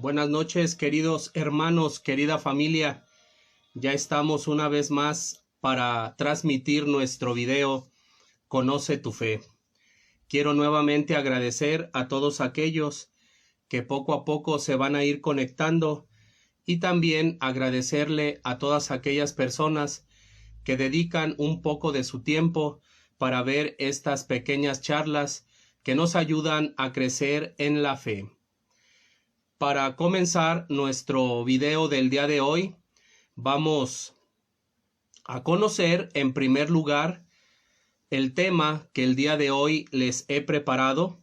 Buenas noches, queridos hermanos, querida familia. Ya estamos una vez más para transmitir nuestro video Conoce tu fe. Quiero nuevamente agradecer a todos aquellos que poco a poco se van a ir conectando y también agradecerle a todas aquellas personas que dedican un poco de su tiempo para ver estas pequeñas charlas que nos ayudan a crecer en la fe. Para comenzar nuestro video del día de hoy, vamos a conocer en primer lugar el tema que el día de hoy les he preparado.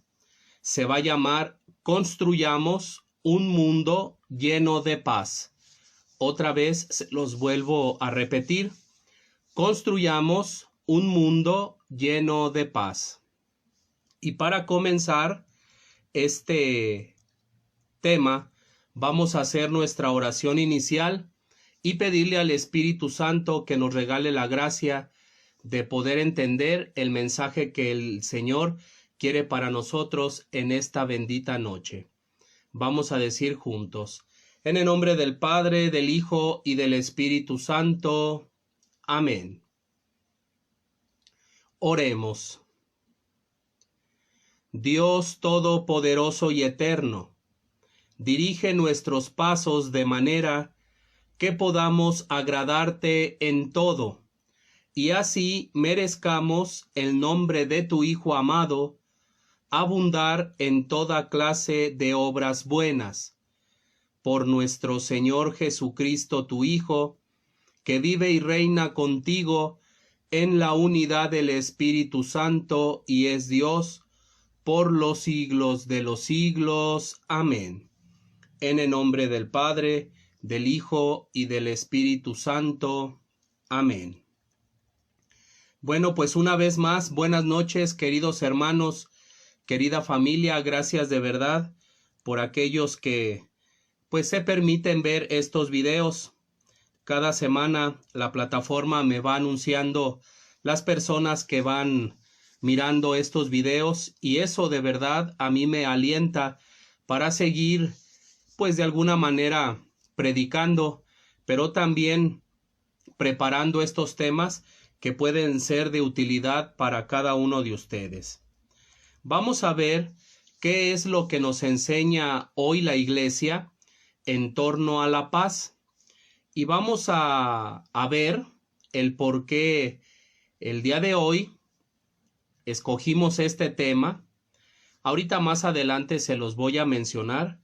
Se va a llamar Construyamos un mundo lleno de paz. Otra vez se los vuelvo a repetir. Construyamos un mundo lleno de paz. Y para comenzar este tema, vamos a hacer nuestra oración inicial y pedirle al Espíritu Santo que nos regale la gracia de poder entender el mensaje que el Señor quiere para nosotros en esta bendita noche. Vamos a decir juntos, en el nombre del Padre, del Hijo y del Espíritu Santo. Amén. Oremos. Dios Todopoderoso y Eterno, dirige nuestros pasos de manera que podamos agradarte en todo, y así merezcamos el nombre de tu Hijo amado, abundar en toda clase de obras buenas. Por nuestro Señor Jesucristo, tu Hijo, que vive y reina contigo en la unidad del Espíritu Santo y es Dios por los siglos de los siglos. Amén. En el nombre del Padre, del Hijo y del Espíritu Santo. Amén. Bueno, pues una vez más, buenas noches, queridos hermanos, querida familia. Gracias de verdad por aquellos que pues se permiten ver estos videos. Cada semana la plataforma me va anunciando las personas que van mirando estos videos y eso de verdad a mí me alienta para seguir pues de alguna manera predicando, pero también preparando estos temas que pueden ser de utilidad para cada uno de ustedes. Vamos a ver qué es lo que nos enseña hoy la Iglesia en torno a la paz. Y vamos a ver el por qué el día de hoy escogimos este tema. Ahorita más adelante se los voy a mencionar.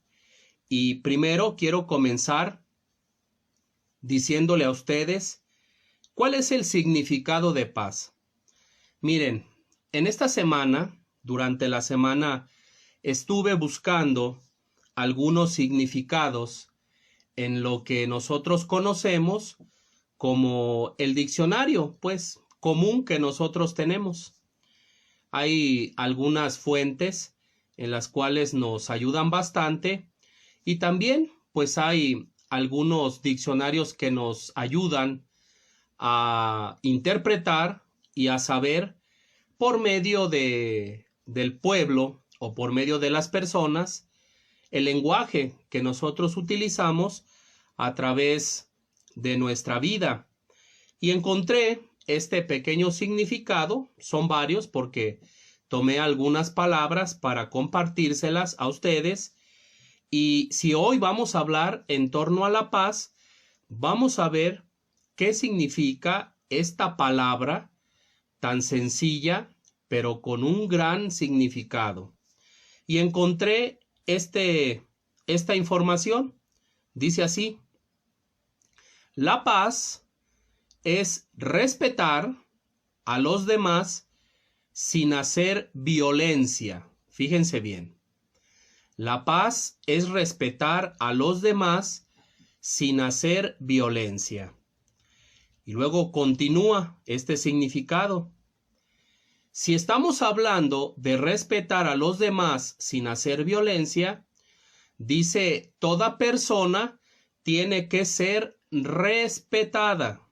Y primero quiero comenzar diciéndole a ustedes cuál es el significado de paz. Miren, en esta semana, durante la semana, estuve buscando algunos significados en lo que nosotros conocemos como el diccionario, pues, común que nosotros tenemos. Hay algunas fuentes en las cuales nos ayudan bastante. Y también, pues hay algunos diccionarios que nos ayudan a interpretar y a saber por medio del pueblo o por medio de las personas el lenguaje que nosotros utilizamos a través de nuestra vida. Y encontré este pequeño significado, son varios porque tomé algunas palabras para compartírselas a ustedes. Y si hoy vamos a hablar en torno a la paz, vamos a ver qué significa esta palabra tan sencilla, pero con un gran significado. Y encontré esta información. Dice así: la paz es respetar a los demás sin hacer violencia. Fíjense bien. La paz es respetar a los demás sin hacer violencia. Y luego continúa este significado. Si estamos hablando de respetar a los demás sin hacer violencia, dice, toda persona tiene que ser respetada.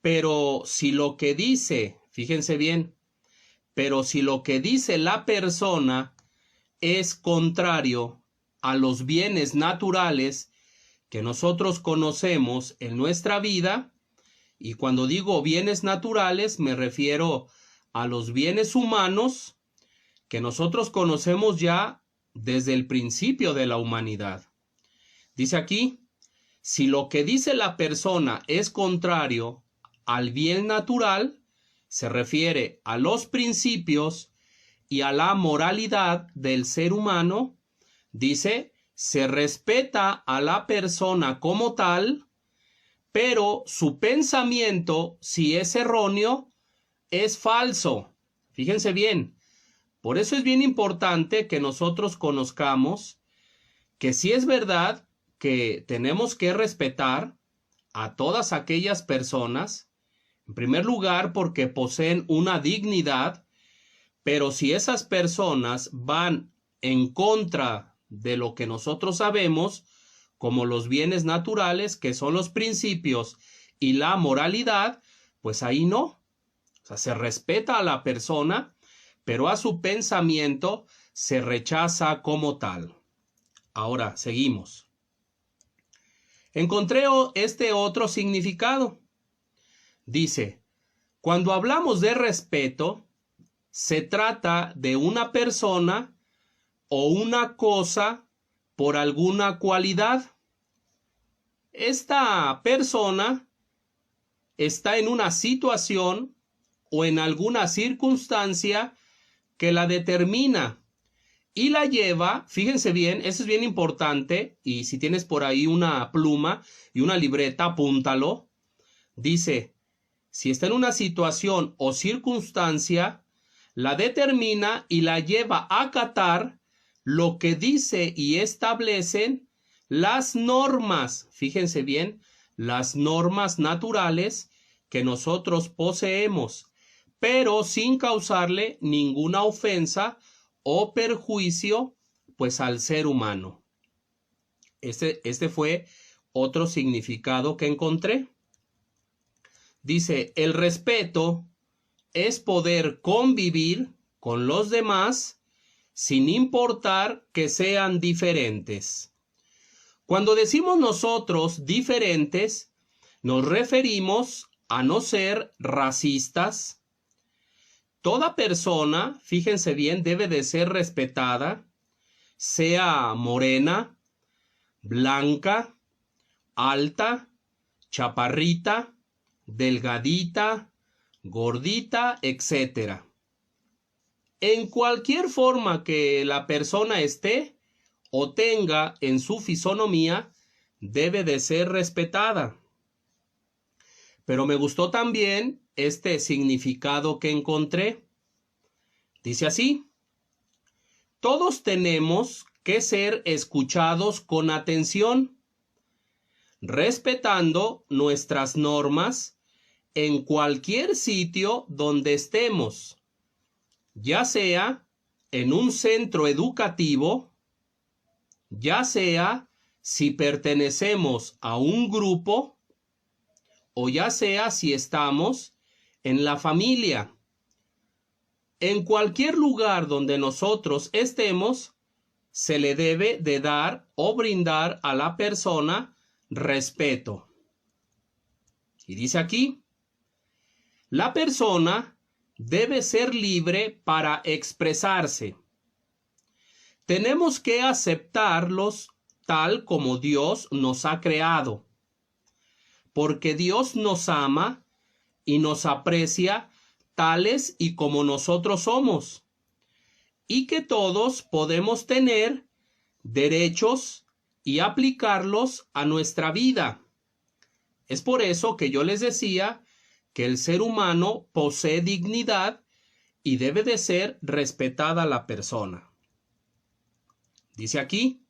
Pero si lo que dice, fíjense bien, pero si lo que dice la persona es contrario a los bienes naturales que nosotros conocemos en nuestra vida. Y cuando digo bienes naturales, me refiero a los bienes humanos que nosotros conocemos ya desde el principio de la humanidad. Dice aquí, si lo que dice la persona es contrario al bien natural, se refiere a los principios y a la moralidad del ser humano, dice, se respeta a la persona como tal, pero su pensamiento, si es erróneo, es falso. Fíjense bien, por eso es bien importante que nosotros conozcamos que sí es verdad que tenemos que respetar a todas aquellas personas, en primer lugar porque poseen una dignidad, pero si esas personas van en contra de lo que nosotros sabemos, como los bienes naturales, que son los principios y la moralidad, pues ahí no. O sea, se respeta a la persona, pero a su pensamiento se rechaza como tal. Ahora, seguimos. Encontré este otro significado. Dice, cuando hablamos de respeto, se trata de una persona o una cosa por alguna cualidad. Esta persona está en una situación o en alguna circunstancia que la determina y la lleva, fíjense bien, eso es bien importante, y si tienes por ahí una pluma y una libreta, apúntalo. Dice, si está en una situación o circunstancia, la determina y la lleva a acatar lo que dice y establecen las normas, fíjense bien, las normas naturales que nosotros poseemos, pero sin causarle ninguna ofensa o perjuicio, pues al ser humano. Este fue otro significado que encontré. Dice, el respeto es poder convivir con los demás sin importar que sean diferentes. Cuando decimos nosotros diferentes, nos referimos a no ser racistas. Toda persona, fíjense bien, debe de ser respetada, sea morena, blanca, alta, chaparrita, delgadita, gordita, etc. En cualquier forma que la persona esté o tenga en su fisonomía, debe de ser respetada. Pero me gustó también este significado que encontré. Dice así, todos tenemos que ser escuchados con atención, respetando nuestras normas en cualquier sitio donde estemos, ya sea en un centro educativo, ya sea si pertenecemos a un grupo, o ya sea si estamos en la familia. En cualquier lugar donde nosotros estemos, se le debe de dar o brindar a la persona respeto. Y dice aquí, la persona debe ser libre para expresarse. Tenemos que aceptarlos tal como Dios nos ha creado, porque Dios nos ama y nos aprecia tales y como nosotros somos, y que todos podemos tener derechos y aplicarlos a nuestra vida. Es por eso que yo les decía que el ser humano posee dignidad y debe de ser respetada la persona. Dice aquí,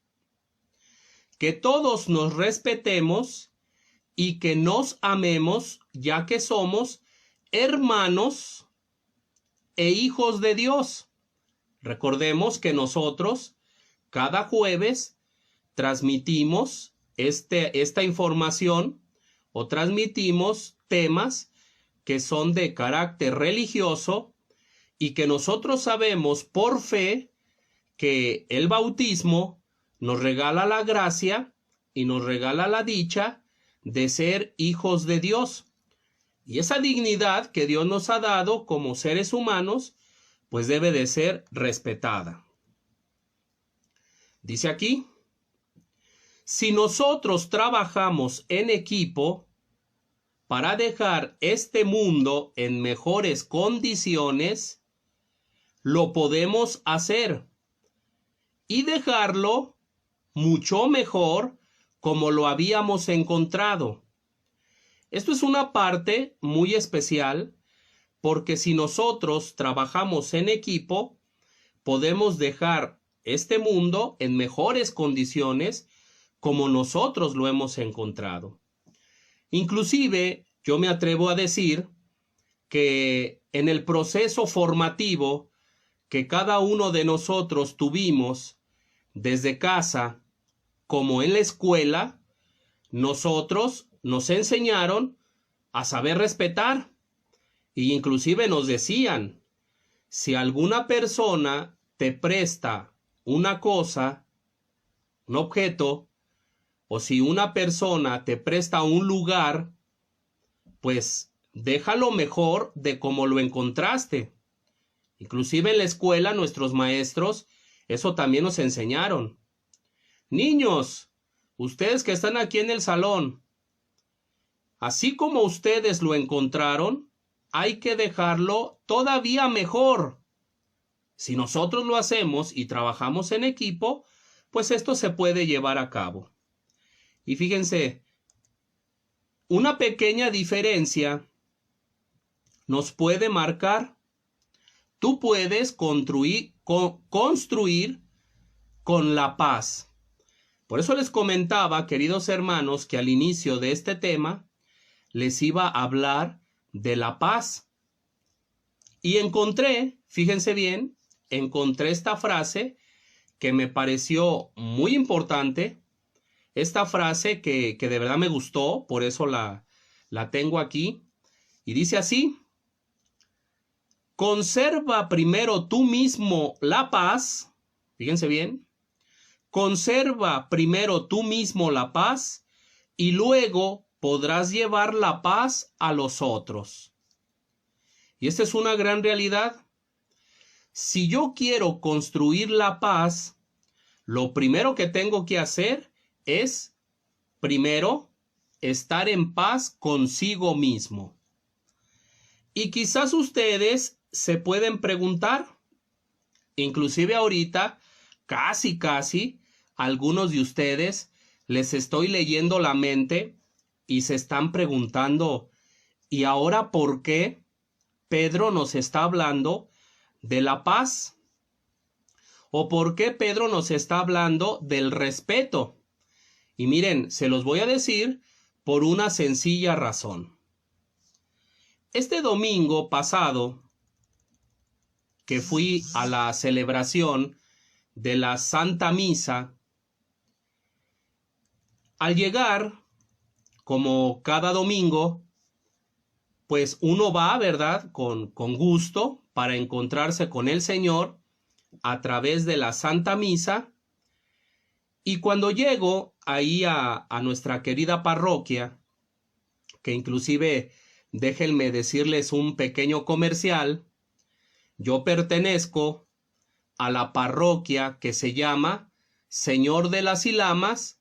que todos nos respetemos y que nos amemos, ya que somos hermanos e hijos de Dios. Recordemos que nosotros cada jueves transmitimos esta información o transmitimos temas que son de carácter religioso y que nosotros sabemos por fe que el bautismo nos regala la gracia y nos regala la dicha de ser hijos de Dios. Y esa dignidad que Dios nos ha dado como seres humanos, pues debe de ser respetada. Dice aquí, si nosotros trabajamos en equipo para dejar este mundo en mejores condiciones, lo podemos hacer y dejarlo mucho mejor como lo habíamos encontrado. Esto es una parte muy especial porque si nosotros trabajamos en equipo, podemos dejar este mundo en mejores condiciones como nosotros lo hemos encontrado. Inclusive, yo me atrevo a decir que en el proceso formativo que cada uno de nosotros tuvimos desde casa como en la escuela, nosotros nos enseñaron a saber respetar e inclusive nos decían, si alguna persona te presta una cosa, un objeto, o si una persona te presta un lugar, pues déjalo mejor de como lo encontraste. Inclusive en la escuela nuestros maestros eso también nos enseñaron. Niños, ustedes que están aquí en el salón, así como ustedes lo encontraron, hay que dejarlo todavía mejor. Si nosotros lo hacemos y trabajamos en equipo, pues esto se puede llevar a cabo. Y fíjense, una pequeña diferencia nos puede marcar. Tú puedes construir con la paz. Por eso les comentaba, queridos hermanos, que al inicio de este tema les iba a hablar de la paz. Y encontré, fíjense bien, encontré esta frase que me pareció muy importante. Esta frase que de verdad me gustó, por eso la tengo aquí. Y dice así: conserva primero tú mismo la paz. Fíjense bien. Conserva primero tú mismo la paz y luego podrás llevar la paz a los otros. Y esta es una gran realidad. Si yo quiero construir la paz, lo primero que tengo que hacer es, primero, estar en paz consigo mismo. Y quizás ustedes se pueden preguntar, inclusive ahorita, casi, algunos de ustedes les estoy leyendo la mente y se están preguntando, ¿y ahora por qué Pedro nos está hablando de la paz? ¿O por qué Pedro nos está hablando del respeto? Y miren, se los voy a decir por una sencilla razón. Este domingo pasado, que fui a la celebración de la Santa Misa, al llegar, como cada domingo, pues uno va, ¿verdad?, con gusto para encontrarse con el Señor a través de la Santa Misa. Y cuando llego ahí a nuestra querida parroquia, que inclusive déjenme decirles un pequeño comercial, yo pertenezco a la parroquia que se llama Señor de las Ilamas,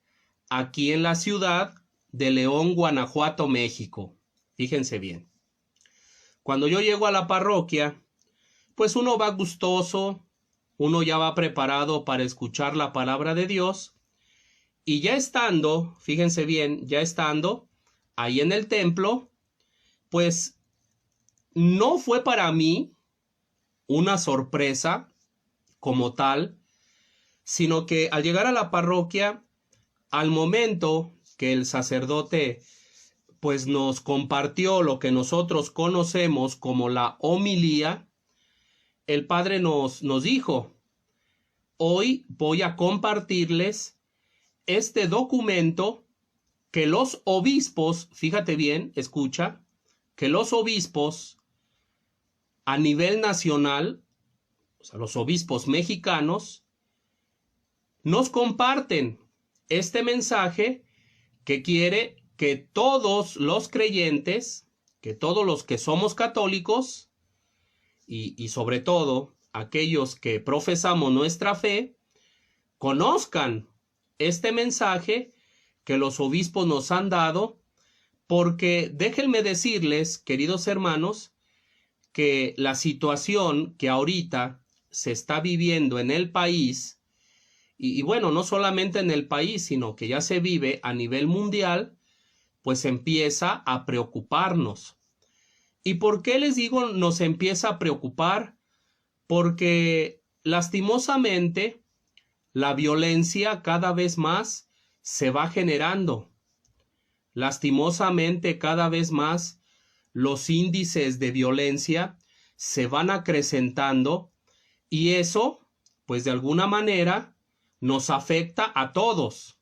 aquí en la ciudad de León, Guanajuato, México. Fíjense bien. Cuando yo llego a la parroquia, pues uno va gustoso, uno ya va preparado para escuchar la palabra de Dios, y ya estando, fíjense bien, ya estando ahí en el templo, pues no fue para mí una sorpresa como tal, sino que al llegar a la parroquia, al momento que el sacerdote pues nos compartió lo que nosotros conocemos como la homilía, el padre nos dijo: hoy voy a compartirles este documento que los obispos, fíjate bien, escucha, que los obispos a nivel nacional, o sea, los obispos mexicanos, nos comparten este mensaje que quiere que todos los creyentes, que todos los que somos católicos y sobre todo aquellos que profesamos nuestra fe, conozcan este mensaje que los obispos nos han dado, porque déjenme decirles, queridos hermanos, que la situación que ahorita se está viviendo en el país, y bueno, no solamente en el país, sino que ya se vive a nivel mundial, pues empieza a preocuparnos. ¿Y por qué les digo nos empieza a preocupar? Porque lastimosamente la violencia cada vez más se va generando. Lastimosamente cada vez más los índices de violencia se van acrecentando y eso, pues de alguna manera, nos afecta a todos.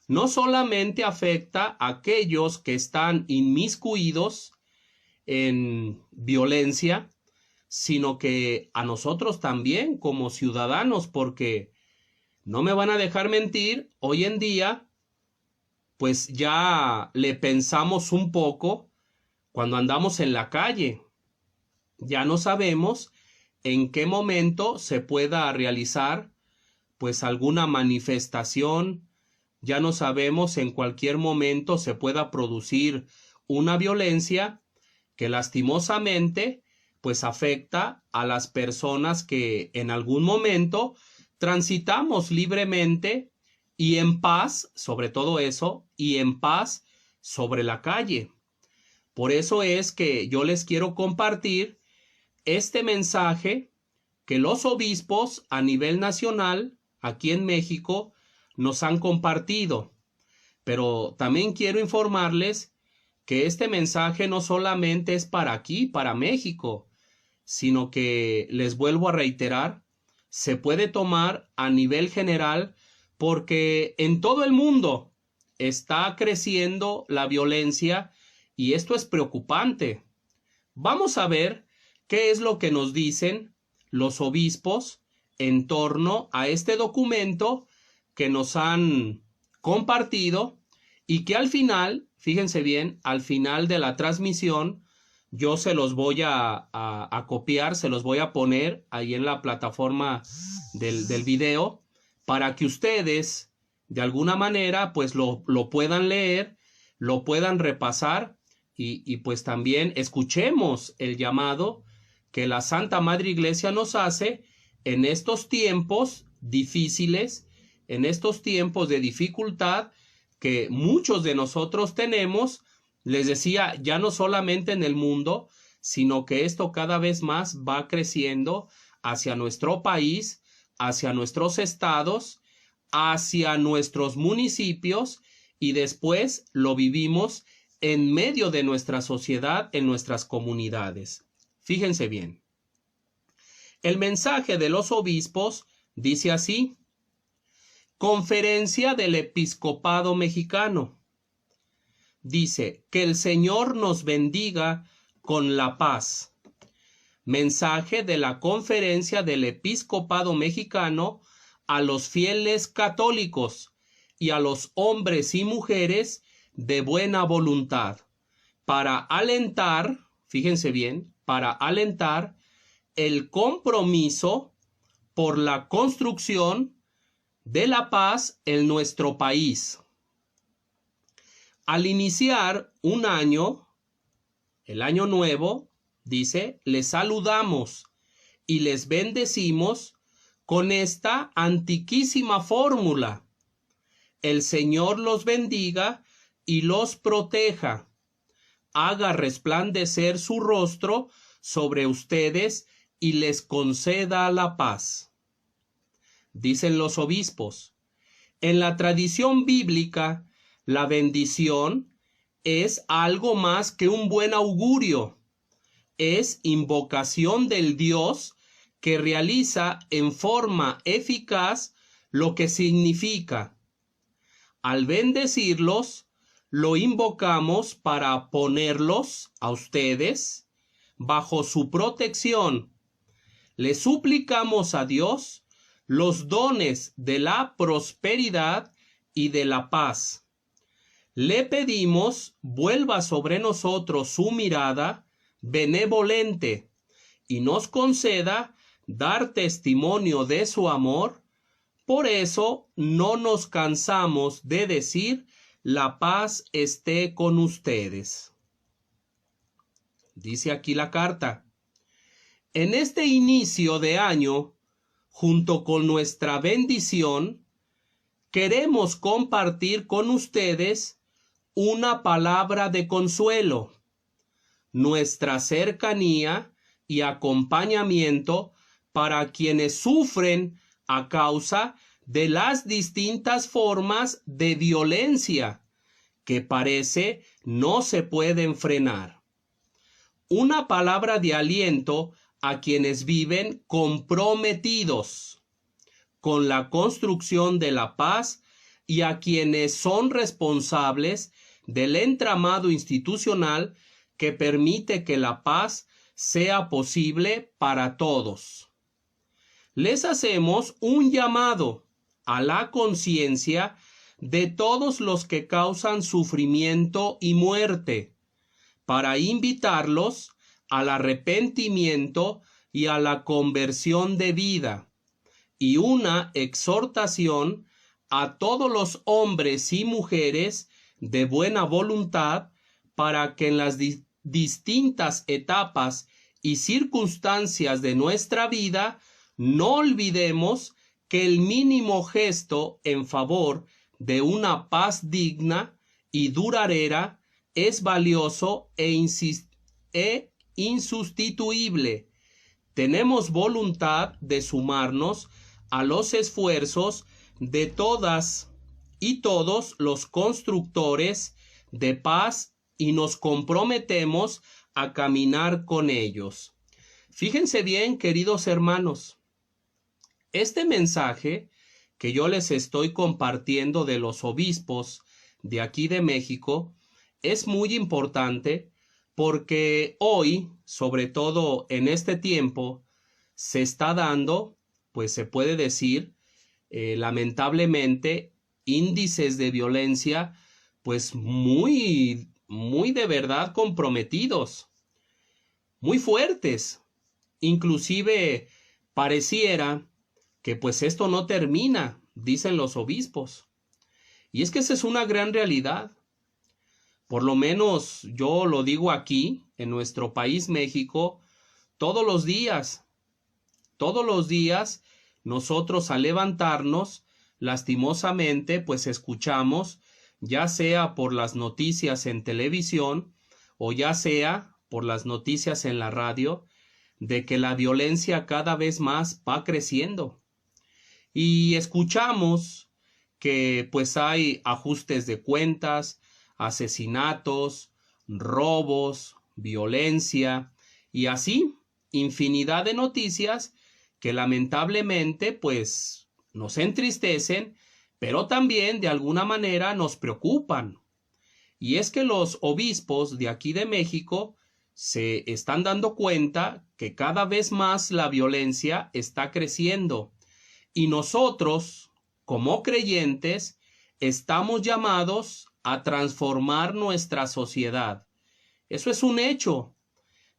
No solamente afecta a aquellos que están inmiscuidos en violencia, sino que a nosotros también como ciudadanos, porque no me van a dejar mentir, hoy en día, pues ya le pensamos un poco cuando andamos en la calle. Ya no sabemos en qué momento se pueda realizar pues alguna manifestación, ya no sabemos en cualquier momento se pueda producir una violencia que lastimosamente pues afecta a las personas que en algún momento transitamos libremente y en paz, sobre todo eso, y en paz sobre la calle. Por eso es que yo les quiero compartir este mensaje que los obispos a nivel nacional, aquí en México, nos han compartido. Pero también quiero informarles que este mensaje no solamente es para aquí, para México, sino que, les vuelvo a reiterar, se puede tomar a nivel general porque en todo el mundo está creciendo la violencia y esto es preocupante. Vamos a ver qué es lo que nos dicen los obispos en torno a este documento que nos han compartido y que al final, fíjense bien, al final de la transmisión yo se los voy a copiar, se los voy a poner ahí en la plataforma del video para que ustedes de alguna manera pues lo puedan leer, lo puedan repasar y pues también escuchemos el llamado que la Santa Madre Iglesia nos hace en estos tiempos difíciles, en estos tiempos de dificultad que muchos de nosotros tenemos. Les decía, ya no solamente en el mundo, sino que esto cada vez más va creciendo hacia nuestro país, hacia nuestros estados, hacia nuestros municipios y después lo vivimos en medio de nuestra sociedad, en nuestras comunidades. Fíjense bien. El mensaje de los obispos dice así: Conferencia del Episcopado Mexicano. Dice, que el Señor nos bendiga con la paz. Mensaje de la Conferencia del Episcopado Mexicano a los fieles católicos y a los hombres y mujeres de buena voluntad, para alentar, fíjense bien, para alentar el compromiso por la construcción de la paz en nuestro país. Al iniciar un año, el año nuevo, dice, les saludamos y les bendecimos con esta antiquísima fórmula: el Señor los bendiga y los proteja, haga resplandecer su rostro sobre ustedes y les conceda la paz. Dicen los obispos, en la tradición bíblica, la bendición es algo más que un buen augurio, es invocación del Dios que realiza en forma eficaz lo que significa. Al bendecirlos, lo invocamos para ponerlos a ustedes bajo su protección. Le suplicamos a Dios los dones de la prosperidad y de la paz. Le pedimos vuelva sobre nosotros su mirada benevolente y nos conceda dar testimonio de su amor. Por eso no nos cansamos de decir: la paz esté con ustedes. Dice aquí la carta: en este inicio de año, junto con nuestra bendición, queremos compartir con ustedes una palabra de consuelo, nuestra cercanía y acompañamiento para quienes sufren a causa de las distintas formas de violencia que parece no se pueden frenar. Una palabra de aliento a quienes viven comprometidos con la construcción de la paz y a quienes son responsables del entramado institucional que permite que la paz sea posible para todos. Les hacemos un llamado a la conciencia de todos los que causan sufrimiento y muerte, para invitarlos al arrepentimiento y a la conversión de vida, y una exhortación a todos los hombres y mujeres de buena voluntad para que en las distintas etapas y circunstancias de nuestra vida no olvidemos que el mínimo gesto en favor de una paz digna y duradera es valioso e insustituible. Tenemos voluntad de sumarnos a los esfuerzos de todas y todos los constructores de paz y nos comprometemos a caminar con ellos. Fíjense bien, queridos hermanos, este mensaje que yo les estoy compartiendo de los obispos de aquí de México es muy importante porque hoy, sobre todo en este tiempo, se está dando, pues se puede decir, lamentablemente, índices de violencia pues muy de verdad comprometidos, muy fuertes. Inclusive pareciera que pues esto no termina, dicen los obispos. Y es que esa es una gran realidad. Por lo menos yo lo digo aquí, en nuestro país México, todos los días nosotros al levantarnos, lastimosamente, pues escuchamos, ya sea por las noticias en televisión o ya sea por las noticias en la radio, de que la violencia cada vez más va creciendo. Y escuchamos que pues hay ajustes de cuentas, asesinatos, robos, violencia y así infinidad de noticias que lamentablemente pues nos entristecen, pero también de alguna manera nos preocupan. Y es que los obispos de aquí de México se están dando cuenta que cada vez más la violencia está creciendo y nosotros, como creyentes, estamos llamados a transformar nuestra sociedad. Eso es un hecho.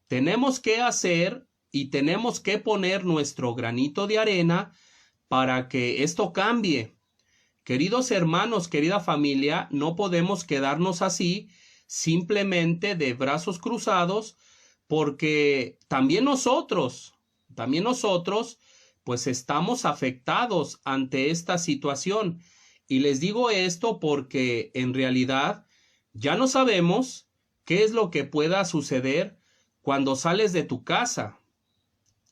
Tenemos que hacer y tenemos que poner nuestro granito de arena para que esto cambie. Queridos hermanos, querida familia, no podemos quedarnos así, simplemente de brazos cruzados, porque también nosotros, pues estamos afectados ante esta situación. Y les digo esto porque en realidad ya no sabemos qué es lo que pueda suceder cuando sales de tu casa.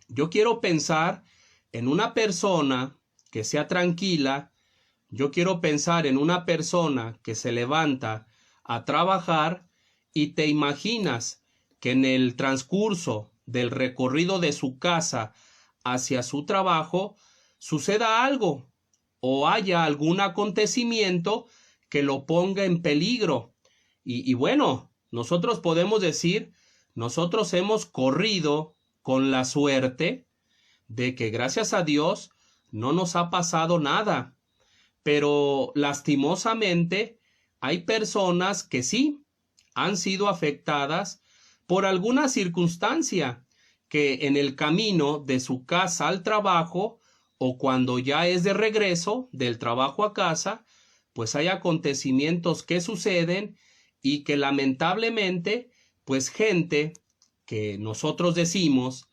Yo quiero pensar en una persona que sea tranquila. Yo quiero pensar en una persona que se levanta a trabajar y te imaginas que en el transcurso del recorrido de su casa hacia su trabajo suceda algo o haya algún acontecimiento que lo ponga en peligro. Y bueno, nosotros podemos decir, nosotros hemos corrido con la suerte de que gracias a Dios no nos ha pasado nada, pero lastimosamente hay personas que sí han sido afectadas por alguna circunstancia que en el camino de su casa al trabajo o cuando ya es de regreso del trabajo a casa, pues hay acontecimientos que suceden y que lamentablemente, pues gente que nosotros decimos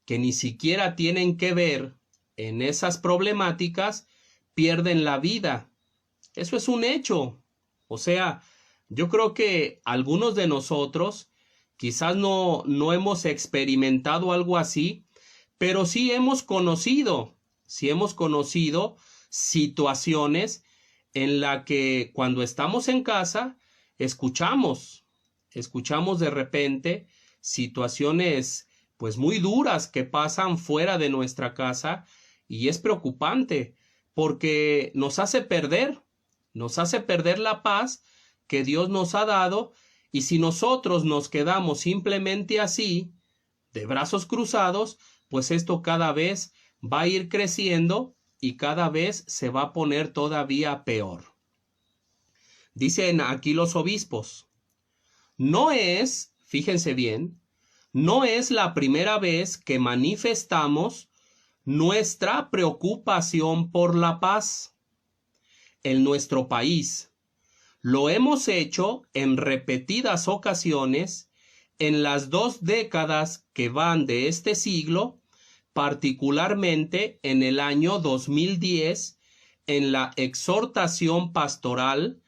que ni siquiera tienen que ver en esas problemáticas, pierden la vida. Eso es un hecho. O sea, yo creo que algunos de nosotros quizás no hemos experimentado algo así, pero sí hemos conocido situaciones en la que cuando estamos en casa escuchamos de repente situaciones pues muy duras que pasan fuera de nuestra casa y es preocupante porque nos hace perder la paz que Dios nos ha dado y si nosotros nos quedamos simplemente así, de brazos cruzados, pues esto cada vez va a ir creciendo y cada vez se va a poner todavía peor. Dicen aquí los obispos, fíjense bien, no es la primera vez que manifestamos nuestra preocupación por la paz en nuestro país. Lo hemos hecho en repetidas ocasiones en las 2 décadas que van de este siglo, particularmente en el año 2010, en la exhortación pastoral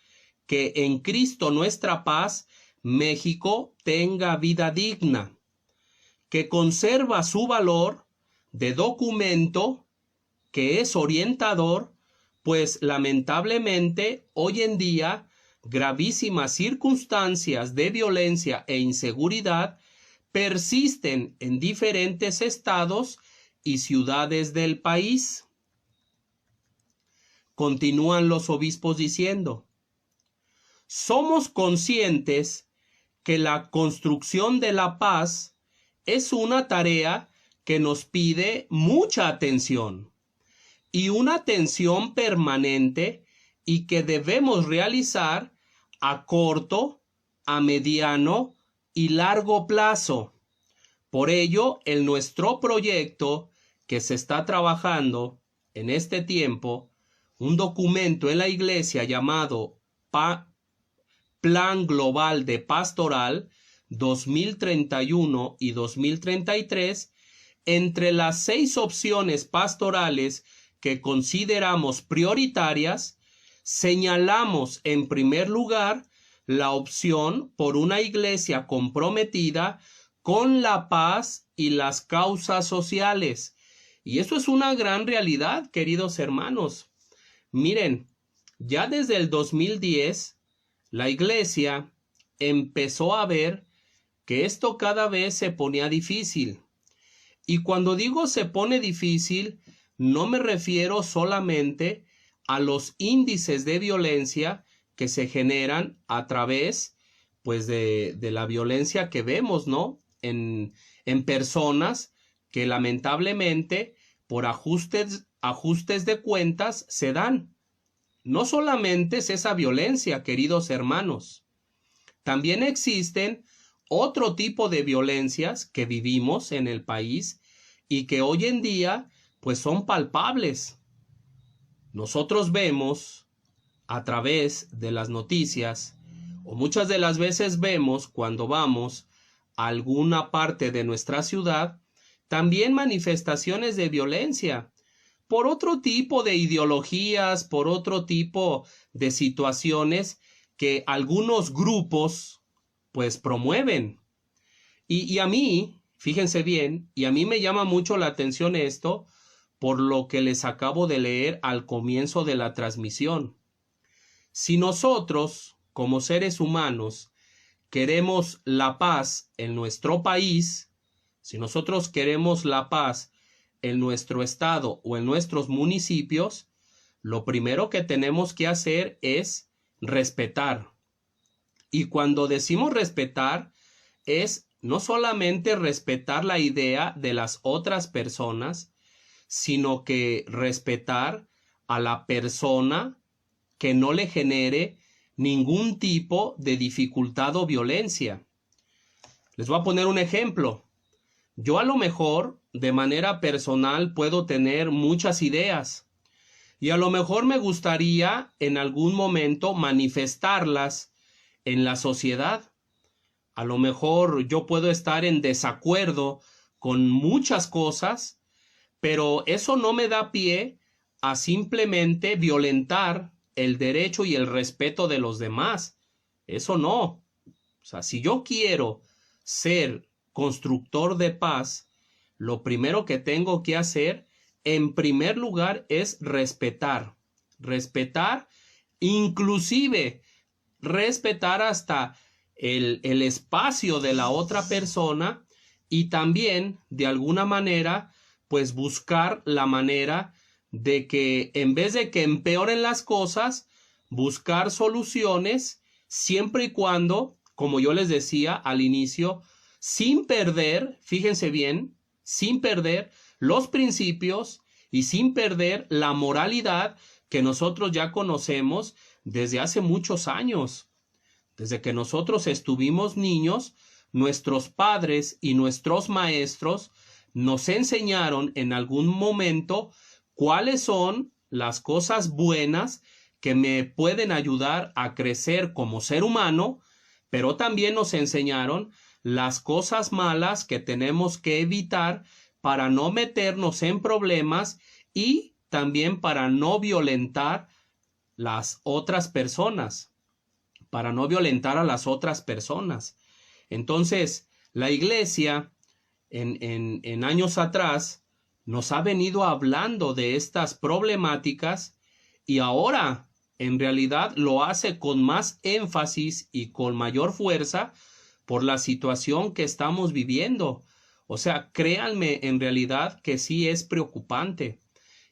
que en Cristo nuestra paz, México tenga vida digna, que conserva su valor de documento, que es orientador, pues lamentablemente hoy en día gravísimas circunstancias de violencia e inseguridad persisten en diferentes estados y ciudades del país. Continúan los obispos diciendo, somos conscientes que la construcción de la paz es una tarea que nos pide mucha atención y una atención permanente y que debemos realizar a corto, a mediano y largo plazo. Por ello, en nuestro proyecto que se está trabajando en este tiempo, un documento en la Iglesia llamado Plan Global de Pastoral 2031 y 2033, entre las 6 opciones pastorales que consideramos prioritarias, señalamos en primer lugar la opción por una iglesia comprometida con la paz y las causas sociales. Y eso es una gran realidad, queridos hermanos. Miren, ya desde el 2010, la iglesia empezó a ver que esto cada vez se ponía difícil. Y cuando digo se pone difícil, no me refiero solamente a los índices de violencia que se generan a través, pues, de la violencia que vemos, ¿no? En personas que lamentablemente por ajustes de cuentas se dan. No solamente es esa violencia, queridos hermanos. También existen otro tipo de violencias que vivimos en el país y que hoy en día pues son palpables. Nosotros vemos a través de las noticias o muchas de las veces vemos cuando vamos a alguna parte de nuestra ciudad también manifestaciones de violencia por otro tipo de ideologías, por otro tipo de situaciones que algunos grupos pues promueven. Y a mí, fíjense bien, y a mí me llama mucho la atención esto por lo que les acabo de leer al comienzo de la transmisión. Si nosotros, como seres humanos, queremos la paz en nuestro país, si nosotros queremos la paz en nuestro estado o en nuestros municipios, lo primero que tenemos que hacer es respetar. Y cuando decimos respetar, es no solamente respetar la idea de las otras personas, sino que respetar a la persona que no le genere ningún tipo de dificultad o violencia. Les voy a poner un ejemplo. Yo a lo mejor de manera personal puedo tener muchas ideas y a lo mejor me gustaría en algún momento manifestarlas en la sociedad. A lo mejor yo puedo estar en desacuerdo con muchas cosas, pero eso no me da pie a simplemente violentar el derecho y el respeto de los demás. Eso no. O sea, si yo quiero ser constructor de paz, lo primero que tengo que hacer, en primer lugar, es respetar. Respetar, inclusive respetar hasta el espacio de la otra persona y también, de alguna manera, pues buscar la manera de que en vez de que empeoren las cosas, buscar soluciones siempre y cuando, como yo les decía al inicio, sin perder, fíjense bien, sin perder los principios y sin perder la moralidad que nosotros ya conocemos desde hace muchos años. Desde que nosotros estuvimos niños, nuestros padres y nuestros maestros nos enseñaron en algún momento cuáles son las cosas buenas que me pueden ayudar a crecer como ser humano, pero también nos enseñaron las cosas malas que tenemos que evitar para no meternos en problemas y también para no violentar las otras personas, para no violentar a las otras personas. Entonces, la iglesia en años atrás nos ha venido hablando de estas problemáticas y ahora en realidad lo hace con más énfasis y con mayor fuerza por la situación que estamos viviendo. O sea, créanme, en realidad que sí es preocupante.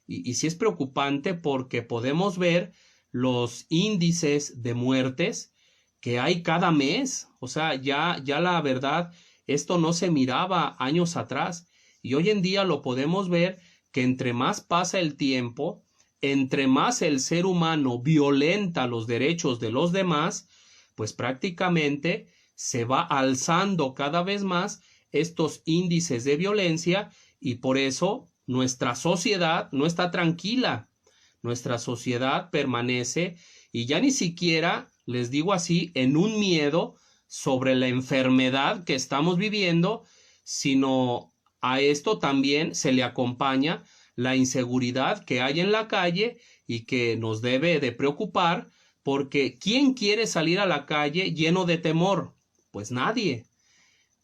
Y sí es preocupante porque podemos ver los índices de muertes que hay cada mes. O sea, ya la verdad, esto no se miraba años atrás. Y hoy en día lo podemos ver que entre más pasa el tiempo, entre más el ser humano violenta los derechos de los demás, pues prácticamente se va alzando cada vez más estos índices de violencia y por eso nuestra sociedad no está tranquila. Nuestra sociedad permanece y ya ni siquiera, les digo así, en un miedo sobre la enfermedad que estamos viviendo, sino a esto también se le acompaña la inseguridad que hay en la calle y que nos debe de preocupar, porque ¿quién quiere salir a la calle lleno de temor? Pues nadie.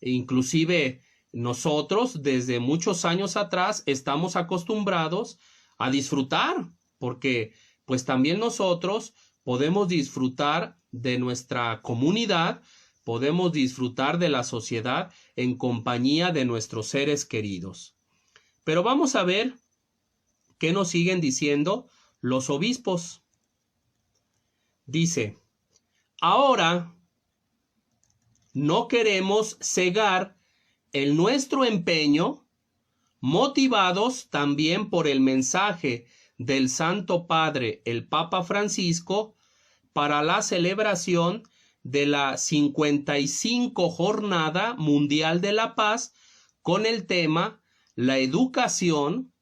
Inclusive nosotros desde muchos años atrás estamos acostumbrados a disfrutar, porque pues también nosotros podemos disfrutar de nuestra comunidad, podemos disfrutar de la sociedad en compañía de nuestros seres queridos. Pero vamos a ver qué nos siguen diciendo los obispos. Dice, ahora no queremos cegar el nuestro empeño, motivados también por el mensaje del Santo Padre, el Papa Francisco, para la celebración de la 55 Jornada Mundial de la Paz con el tema la educación,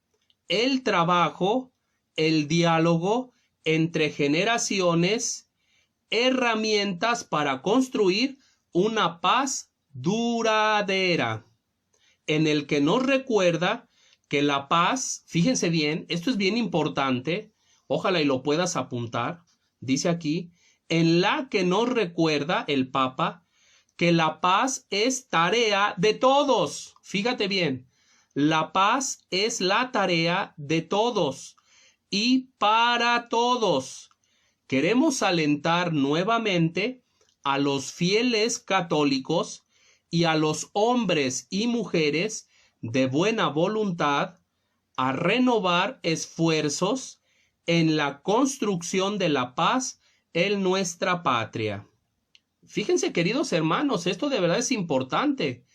el trabajo, el diálogo entre generaciones, herramientas para construir una paz duradera, en el que nos recuerda que la paz, fíjense bien, esto es bien importante, ojalá y lo puedas apuntar, dice aquí, en la que nos recuerda el Papa que la paz es tarea de todos. Fíjate bien, la paz es la tarea de todos y para todos. Queremos alentar nuevamente a los fieles católicos y a los hombres y mujeres de buena voluntad a renovar esfuerzos en la construcción de la paz en nuestra patria. Fíjense, queridos hermanos, esto de verdad es importante.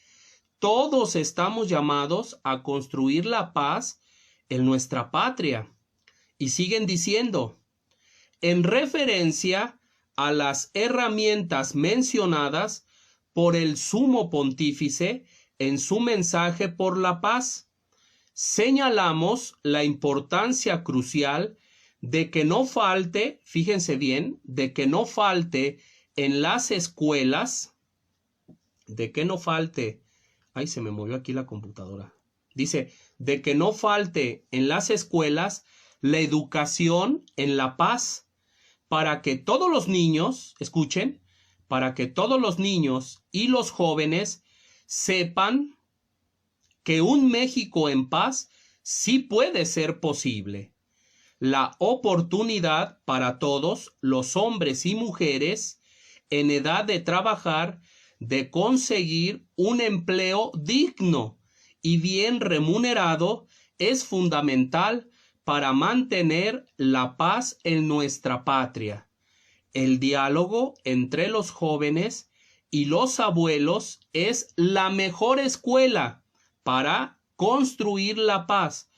Todos estamos llamados a construir la paz en nuestra patria. Y siguen diciendo, en referencia a las herramientas mencionadas por el Sumo Pontífice en su mensaje por la paz, señalamos la importancia crucial de que no falte, fíjense bien, de que no falte en las escuelas, ay, se me movió aquí la computadora. Dice, de que no falte en las escuelas la educación en la paz, para que todos los niños, escuchen, para que todos los niños y los jóvenes sepan que un México en paz sí puede ser posible. La oportunidad para todos los hombres y mujeres en edad de trabajar, de conseguir un empleo digno y bien remunerado, es fundamental para mantener la paz en nuestra patria. El diálogo entre los jóvenes y los abuelos es la mejor escuela para construir la paz,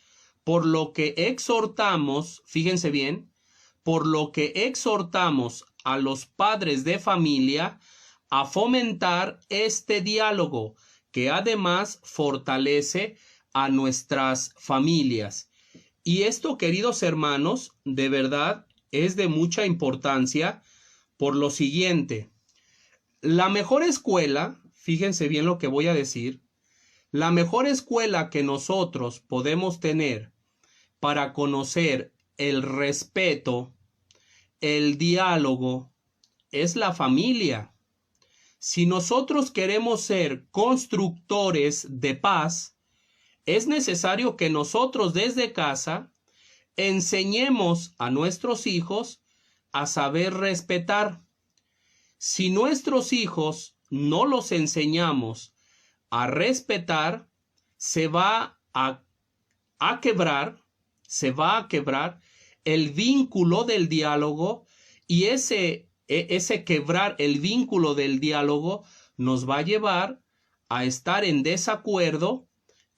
por lo que exhortamos, fíjense bien, por lo que exhortamos a los padres de familia a fomentar este diálogo, que además fortalece a nuestras familias. Y esto, queridos hermanos, de verdad es de mucha importancia por lo siguiente. La mejor escuela, fíjense bien lo que voy a decir, la mejor escuela que nosotros podemos tener para conocer el respeto, el diálogo, es la familia. Si nosotros queremos ser constructores de paz, es necesario que nosotros desde casa enseñemos a nuestros hijos a saber respetar. Si nuestros hijos no los enseñamos a respetar, se va a quebrar el vínculo del diálogo, y ese quebrar el vínculo del diálogo nos va a llevar a estar en desacuerdo.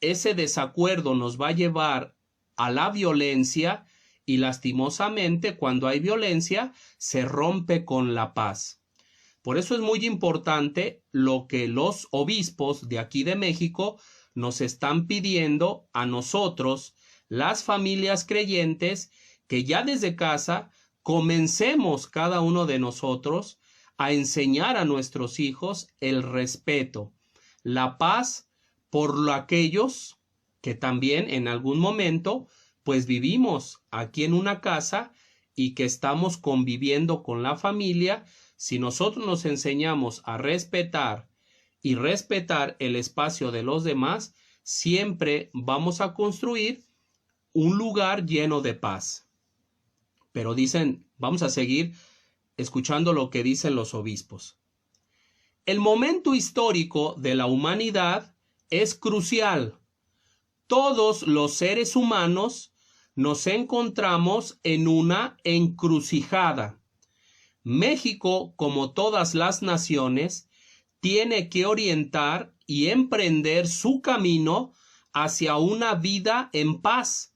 Ese desacuerdo nos va a llevar a la violencia, y lastimosamente cuando hay violencia se rompe con la paz. Por eso es muy importante lo que los obispos de aquí de México nos están pidiendo a nosotros, las familias creyentes, que ya desde casa comencemos cada uno de nosotros a enseñar a nuestros hijos el respeto, la paz por aquellos que también en algún momento pues vivimos aquí en una casa y que estamos conviviendo con la familia. Si nosotros nos enseñamos a respetar y respetar el espacio de los demás, siempre vamos a construir un lugar lleno de paz. Pero dicen, vamos a seguir escuchando lo que dicen los obispos. El momento histórico de la humanidad es crucial. Todos los seres humanos nos encontramos en una encrucijada. México, como todas las naciones, tiene que orientar y emprender su camino hacia una vida en paz,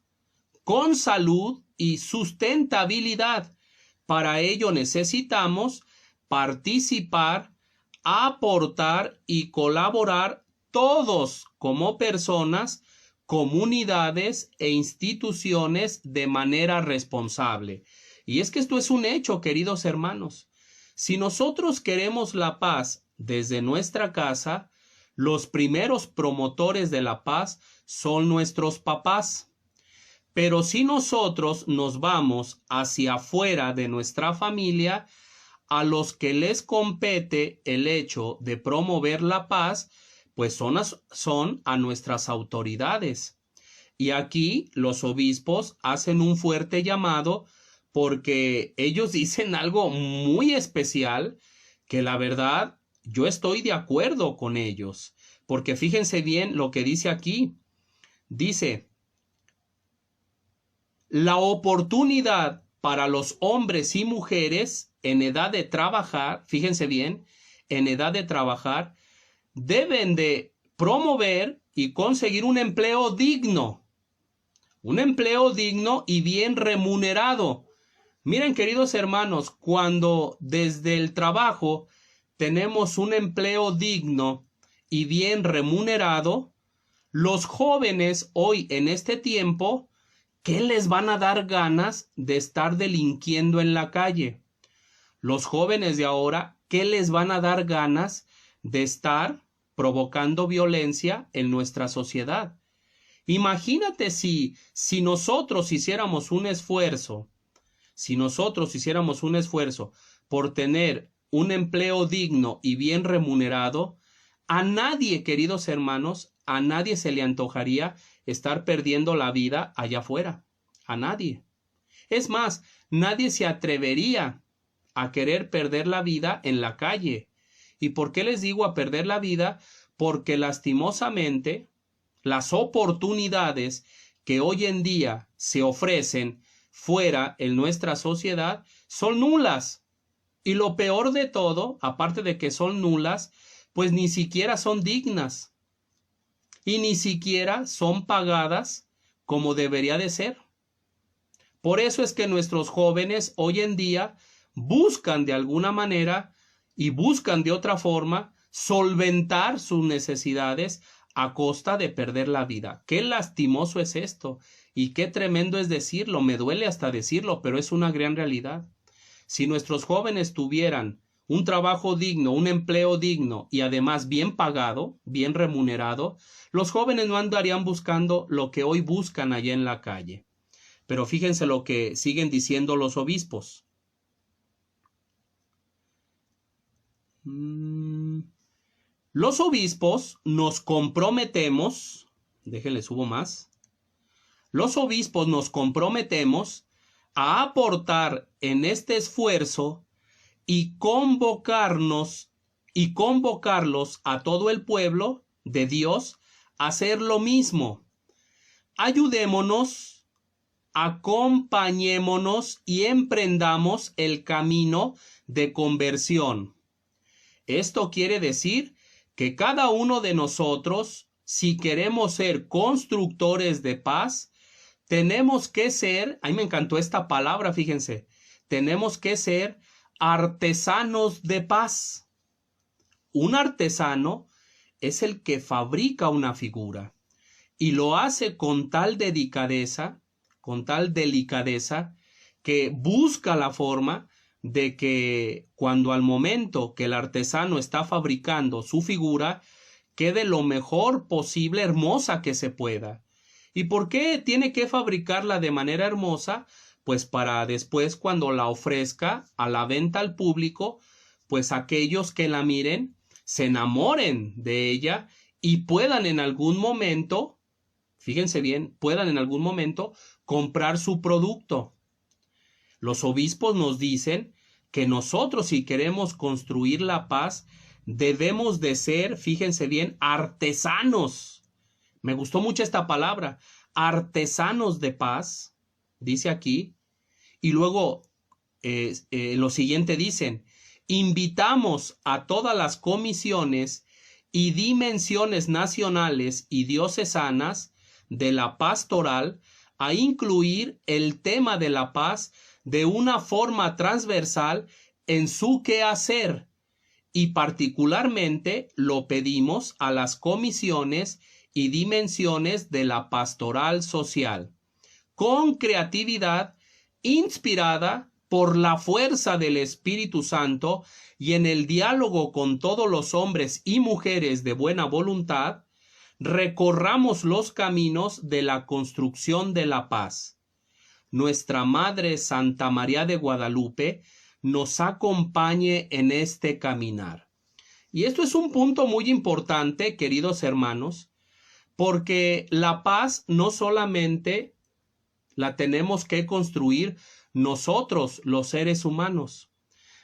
con salud y sustentabilidad. Para ello necesitamos participar, aportar y colaborar todos como personas, comunidades e instituciones de manera responsable. Y es que esto es un hecho, queridos hermanos. Si nosotros queremos la paz desde nuestra casa, los primeros promotores de la paz son nuestros papás. Pero si nosotros nos vamos hacia afuera de nuestra familia, a los que les compete el hecho de promover la paz, pues son a nuestras autoridades. Y aquí los obispos hacen un fuerte llamado, porque ellos dicen algo muy especial, que la verdad yo estoy de acuerdo con ellos. Porque fíjense bien lo que dice aquí. Dice, la oportunidad para los hombres y mujeres en edad de trabajar, fíjense bien, en edad de trabajar, deben de promover y conseguir un empleo digno un empleo digno y bien remunerado. Miren, queridos hermanos, cuando desde el trabajo tenemos un empleo digno y bien remunerado, los jóvenes hoy en este tiempo, ¿qué les van a dar ganas de estar delinquiendo en la calle? Los jóvenes de ahora, ¿qué les van a dar ganas de estar provocando violencia en nuestra sociedad? Imagínate si nosotros hiciéramos un esfuerzo, por tener un empleo digno y bien remunerado, a nadie, queridos hermanos, a nadie se le antojaría estar perdiendo la vida allá afuera. A nadie. Es más, nadie se atrevería a querer perder la vida en la calle. ¿Y por qué les digo a perder la vida? Porque lastimosamente las oportunidades que hoy en día se ofrecen fuera en nuestra sociedad son nulas. Y lo peor de todo, aparte de que son nulas, pues ni siquiera son dignas. Y ni siquiera son pagadas como debería de ser. Por eso es que nuestros jóvenes hoy en día buscan de alguna manera y buscan de otra forma solventar sus necesidades a costa de perder la vida. Qué lastimoso es esto y qué tremendo es decirlo. Me duele hasta decirlo, pero es una gran realidad. Si nuestros jóvenes tuvieran un trabajo digno, un empleo digno y además bien pagado, bien remunerado, los jóvenes no andarían buscando lo que hoy buscan allá en la calle. Pero fíjense lo que siguen diciendo los obispos. Los obispos nos comprometemos, déjenle subo más, los obispos nos comprometemos a aportar en este esfuerzo y convocarlos a todo el pueblo de Dios a hacer lo mismo. Ayudémonos, acompañémonos y emprendamos el camino de conversión. Esto quiere decir que cada uno de nosotros, si queremos ser constructores de paz, tenemos que ser, a mí me encantó esta palabra, fíjense, tenemos que ser artesanos de paz. Un artesano es el que fabrica una figura y lo hace con tal delicadeza, que busca la forma de que cuando al momento que el artesano está fabricando su figura, quede lo mejor posible, hermosa que se pueda. ¿Y por qué tiene que fabricarla de manera hermosa? Pues para después, cuando la ofrezca a la venta al público, pues aquellos que la miren se enamoren de ella y puedan en algún momento, fíjense bien, puedan en algún momento comprar su producto. Los obispos nos dicen que nosotros, si queremos construir la paz, debemos de ser, fíjense bien, artesanos. Me gustó mucho esta palabra, artesanos de paz, dice aquí. Y luego lo siguiente dicen, invitamos a todas las comisiones y dimensiones nacionales y diocesanas de la pastoral a incluir el tema de la paz de una forma transversal en su quehacer, y particularmente lo pedimos a las comisiones y dimensiones de la pastoral social, con creatividad inspirada por la fuerza del Espíritu Santo y en el diálogo con todos los hombres y mujeres de buena voluntad, recorramos los caminos de la construcción de la paz. Nuestra Madre Santa María de Guadalupe nos acompañe en este caminar. Y esto es un punto muy importante, queridos hermanos, porque la paz no solamente la tenemos que construir nosotros, los seres humanos.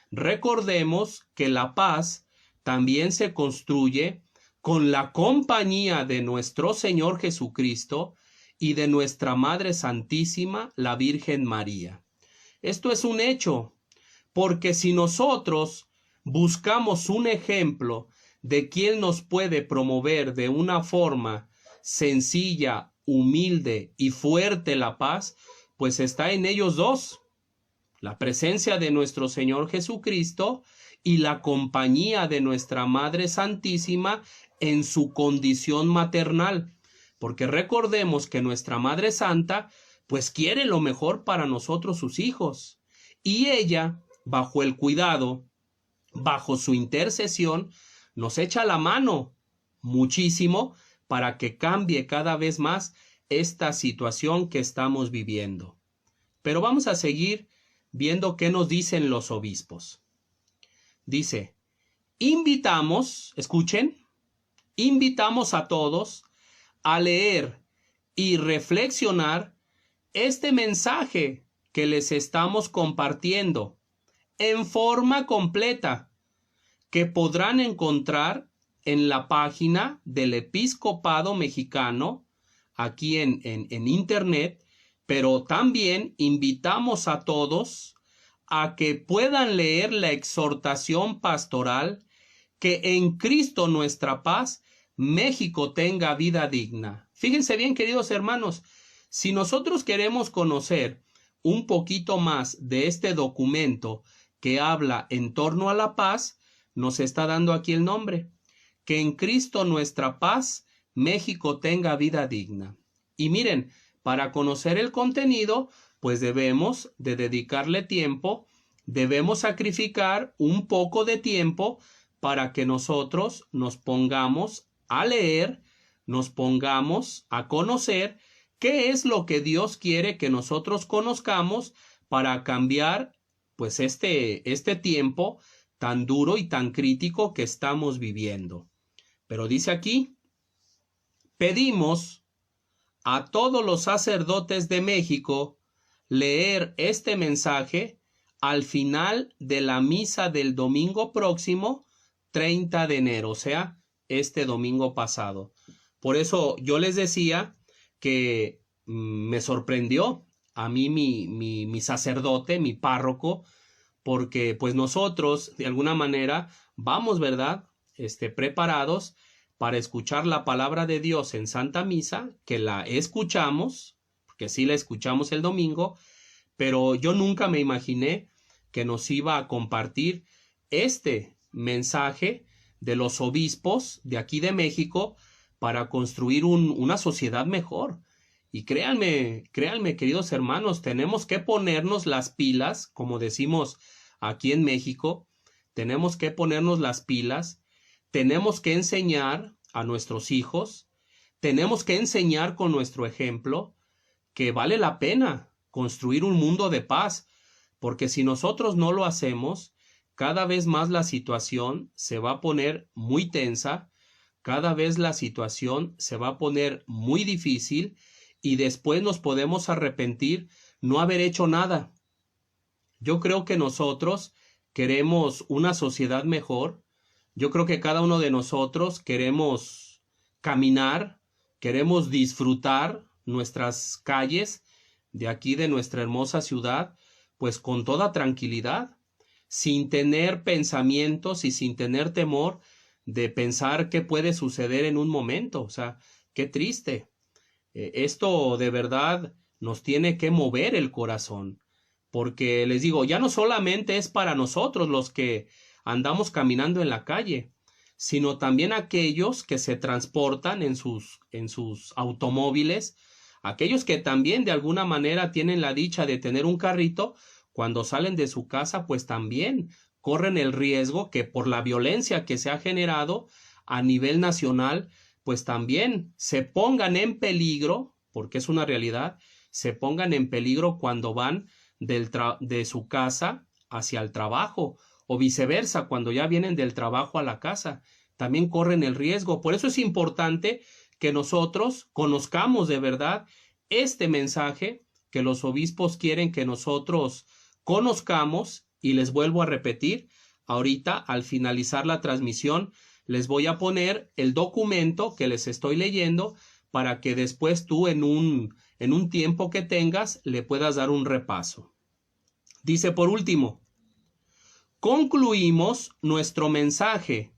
Recordemos que la paz también se construye con la compañía de nuestro Señor Jesucristo y de nuestra Madre Santísima, la Virgen María. Esto es un hecho, porque si nosotros buscamos un ejemplo de quién nos puede promover de una forma sencilla humilde y fuerte la paz, pues está en ellos dos: la presencia de nuestro Señor Jesucristo y la compañía de nuestra Madre Santísima en su condición maternal. Porque recordemos que nuestra Madre Santa pues quiere lo mejor para nosotros, sus hijos, y ella, bajo el cuidado, bajo su intercesión, nos echa la mano muchísimo para que cambie cada vez más esta situación que estamos viviendo. Pero vamos a seguir viendo qué nos dicen los obispos. Dice: invitamos, escuchen, invitamos a todos a leer y reflexionar este mensaje que les estamos compartiendo en forma completa, que podrán encontrar en la página del Episcopado Mexicano, aquí en internet, pero también invitamos a todos a que puedan leer la exhortación pastoral que en Cristo nuestra paz, México tenga vida digna. Fíjense bien, queridos hermanos, si nosotros queremos conocer un poquito más de este documento que habla en torno a la paz, nos está dando aquí el nombre: que en Cristo nuestra paz, México tenga vida digna. Y miren, para conocer el contenido, pues debemos de dedicarle tiempo, debemos sacrificar un poco de tiempo para que nosotros nos pongamos a leer, nos pongamos a conocer qué es lo que Dios quiere que nosotros conozcamos para cambiar pues este tiempo tan duro y tan crítico que estamos viviendo. Pero dice aquí: pedimos a todos los sacerdotes de México leer este mensaje al final de la misa del domingo próximo, 30 de enero, o sea, este domingo pasado. Por eso yo les decía que me sorprendió a mí mi sacerdote, mi párroco, porque pues nosotros de alguna manera vamos, ¿verdad?, preparados para escuchar la palabra de Dios en Santa Misa, que la escuchamos, porque sí la escuchamos el domingo, pero yo nunca me imaginé que nos iba a compartir este mensaje de los obispos de aquí de México para construir una sociedad mejor. Y créanme, queridos hermanos, tenemos que ponernos las pilas, como decimos aquí en México, tenemos que ponernos las pilas, tenemos que enseñar a nuestros hijos, tenemos que enseñar con nuestro ejemplo que vale la pena construir un mundo de paz, porque si nosotros no lo hacemos, cada vez más la situación se va a poner muy tensa, cada vez la situación se va a poner muy difícil y después nos podemos arrepentir no haber hecho nada. Yo creo que nosotros queremos una sociedad mejor. Yo creo que cada uno de nosotros queremos caminar, queremos disfrutar nuestras calles de aquí, de nuestra hermosa ciudad, pues con toda tranquilidad, sin tener pensamientos y sin tener temor de pensar qué puede suceder en un momento. O sea, qué triste. Esto de verdad nos tiene que mover el corazón, porque les digo, ya no solamente es para nosotros los que andamos caminando en la calle, sino también aquellos que se transportan en sus automóviles, aquellos que también de alguna manera tienen la dicha de tener un carrito, cuando salen de su casa, pues también corren el riesgo que por la violencia que se ha generado a nivel nacional, pues también se pongan en peligro, porque es una realidad, se pongan en peligro cuando van de su casa hacia el trabajo, o viceversa, cuando ya vienen del trabajo a la casa, también corren el riesgo. Por eso es importante que nosotros conozcamos de verdad este mensaje que los obispos quieren que nosotros conozcamos, y les vuelvo a repetir, ahorita al finalizar la transmisión les voy a poner el documento que les estoy leyendo para que después tú en un tiempo que tengas le puedas dar un repaso. Dice por último: concluimos nuestro mensaje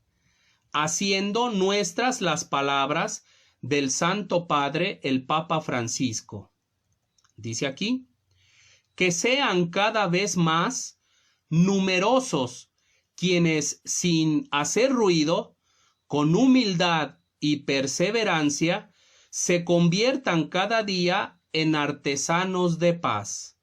haciendo nuestras las palabras del Santo Padre, el Papa Francisco. Dice aquí, que sean cada vez más numerosos quienes, sin hacer ruido, con humildad y perseverancia, se conviertan cada día en artesanos de paz,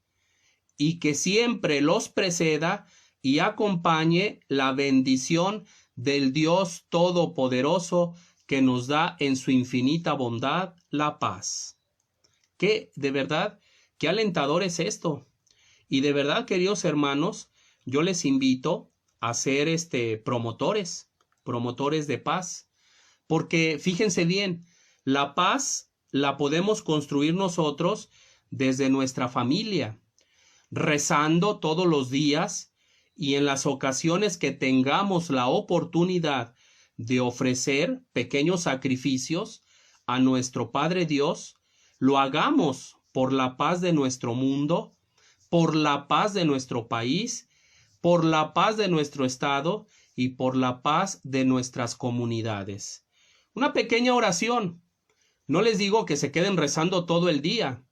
y que siempre los preceda y acompañe la bendición del Dios Todopoderoso que nos da en su infinita bondad la paz. Que de verdad, qué alentador es esto. Y de verdad, queridos hermanos, yo les invito a ser promotores de paz. Porque fíjense bien, la paz la podemos construir nosotros desde nuestra familia, rezando todos los días y en las ocasiones que tengamos la oportunidad de ofrecer pequeños sacrificios a nuestro Padre Dios, lo hagamos por la paz de nuestro mundo, por la paz de nuestro país, por la paz de nuestro estado y por la paz de nuestras comunidades. Una pequeña oración. No les digo que se queden rezando todo el día,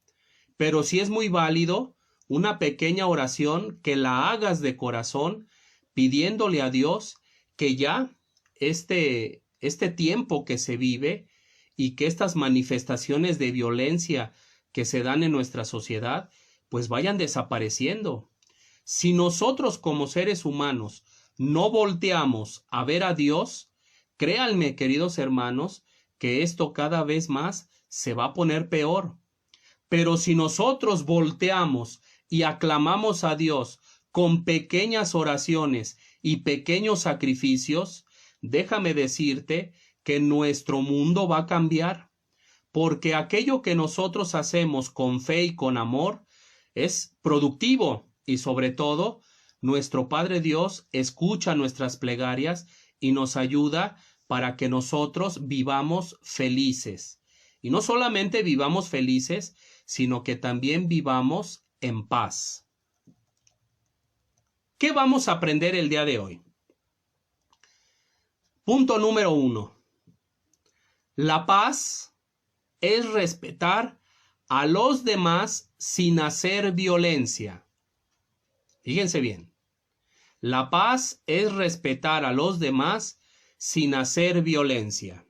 pero sí es muy válido una pequeña oración que la hagas de corazón, pidiéndole a Dios que ya este tiempo que se vive y que estas manifestaciones de violencia que se dan en nuestra sociedad, pues vayan desapareciendo. Si nosotros como seres humanos no volteamos a ver a Dios, créanme, queridos hermanos, que esto cada vez más se va a poner peor. Pero si nosotros volteamos y aclamamos a Dios con pequeñas oraciones y pequeños sacrificios, déjame decirte que nuestro mundo va a cambiar, porque aquello que nosotros hacemos con fe y con amor es productivo y sobre todo nuestro Padre Dios escucha nuestras plegarias y nos ayuda para que nosotros vivamos felices. Y no solamente vivamos felices, sino que también vivamos en paz. ¿Qué vamos a aprender el día de hoy? Punto número 1. La paz es respetar a los demás sin hacer violencia. Fíjense bien. La paz es respetar a los demás sin hacer violencia.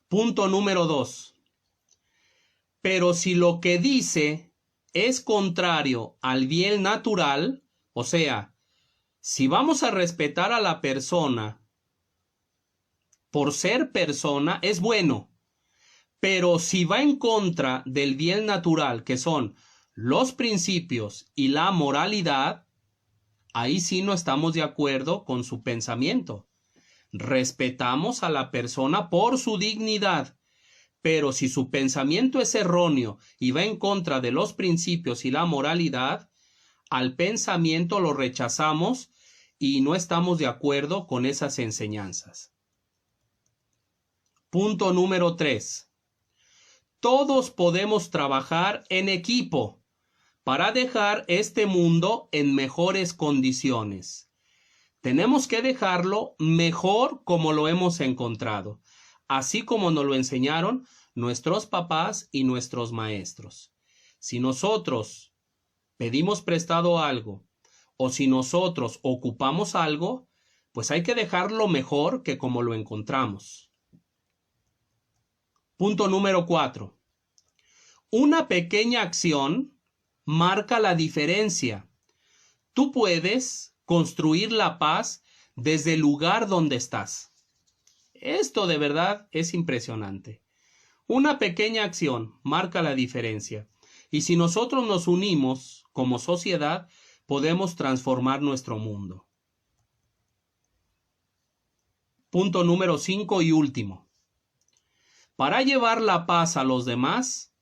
Punto número 2. Pero si lo que dice es contrario al bien natural, o sea, si vamos a respetar a la persona por ser persona, es bueno. Pero si va en contra del bien natural, que son los principios y la moralidad, ahí sí no estamos de acuerdo con su pensamiento. Respetamos a la persona por su dignidad, pero si su pensamiento es erróneo y va en contra de los principios y la moralidad, al pensamiento lo rechazamos y no estamos de acuerdo con esas enseñanzas. Punto número 3. Todos podemos trabajar en equipo para dejar este mundo en mejores condiciones. Tenemos que dejarlo mejor como lo hemos encontrado, así como nos lo enseñaron nuestros papás y nuestros maestros. Si nosotros pedimos prestado algo o si nosotros ocupamos algo, pues hay que dejarlo mejor que como lo encontramos. Punto número 4. Una pequeña acción marca la diferencia. Tú puedes construir la paz desde el lugar donde estás. Esto de verdad es impresionante. Una pequeña acción marca la diferencia. Y si nosotros nos unimos como sociedad, podemos transformar nuestro mundo. Punto número 5 y último. Para llevar la paz a los demás,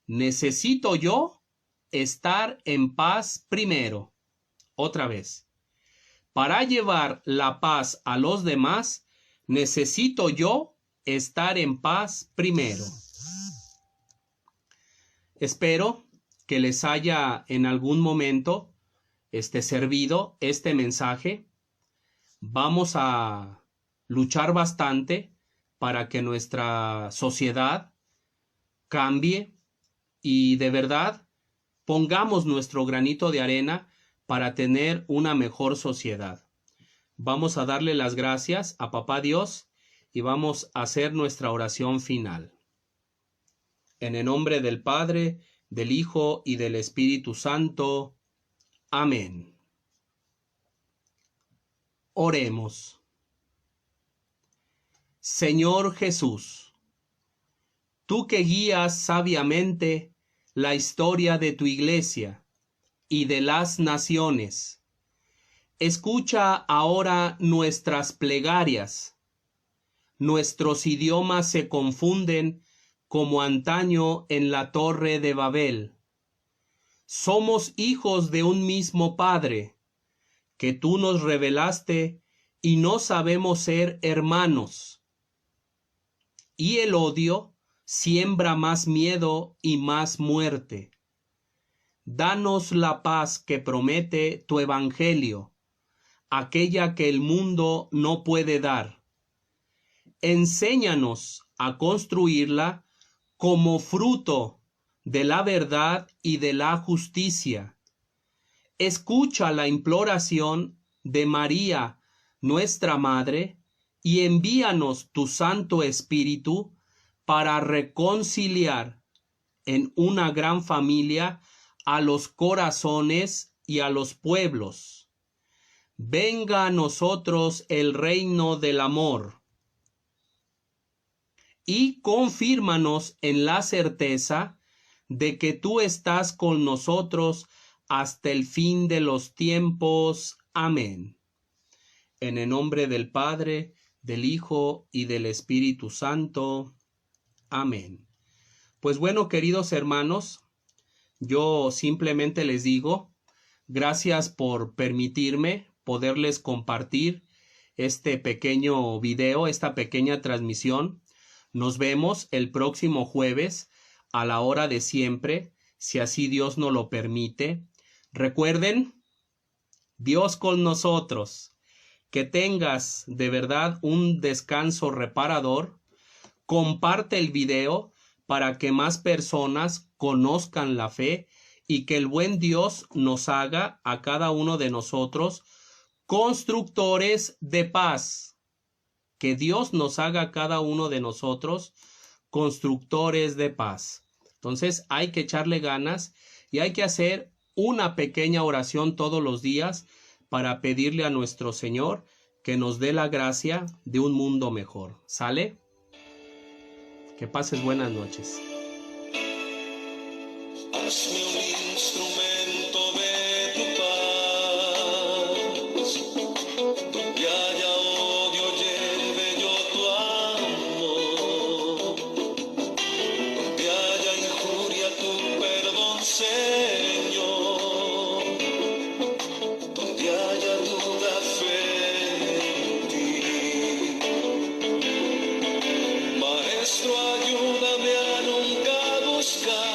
necesito yo estar en paz primero. Otra vez. Para llevar la paz a los demás, necesito yo estar en paz primero. Espero que les haya en algún momento servido este mensaje. Vamos a luchar bastante para que nuestra sociedad cambie y de verdad pongamos nuestro granito de arena para tener una mejor sociedad. Vamos a darle las gracias a Papá Dios y vamos a hacer nuestra oración final. En el nombre del Padre, del Hijo y del Espíritu Santo. Amén. Oremos. Señor Jesús, tú que guías sabiamente la historia de tu Iglesia y de las naciones, escucha ahora nuestras plegarias. Nuestros idiomas se confunden como antaño en la Torre de Babel. Somos hijos de un mismo Padre, que tú nos revelaste y no sabemos ser hermanos. Y el odio siembra más miedo y más muerte. Danos la paz que promete tu Evangelio, aquella que el mundo no puede dar. Enséñanos a construirla como fruto de la verdad y de la justicia. Escucha la imploración de María, nuestra Madre, y envíanos tu Santo Espíritu para reconciliar en una gran familia a los corazones y a los pueblos. Venga a nosotros el reino del amor y confírmanos en la certeza de que tú estás con nosotros hasta el fin de los tiempos. Amén. En el nombre del Padre, del Hijo y del Espíritu Santo. Amén. Pues bueno, queridos hermanos, yo simplemente les digo, gracias por permitirme poderles compartir este pequeño video, esta pequeña transmisión. Nos vemos el próximo jueves a la hora de siempre, si así Dios nos lo permite. Recuerden, Dios con nosotros. Que tengas de verdad un descanso reparador. Comparte el video para que más personas conozcan la fe y que el buen Dios nos haga a cada uno de nosotros constructores de paz. Que Dios nos haga a cada uno de nosotros constructores de paz. Entonces hay que echarle ganas y hay que hacer una pequeña oración todos los días para pedirle a nuestro Señor que nos dé la gracia de un mundo mejor. ¿Sale? Que pases buenas noches. Hazme un instrumento de tu paz, donde haya odio, lleve yo tu amor, donde haya injuria, tu perdón, Señor, donde haya duda, fe en ti. Maestro, ayúdame a nunca buscar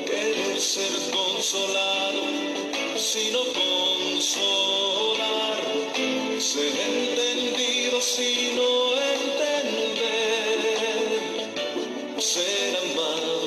querer ser consolado, sino consolar, ser entendido, sino entender, ser amado.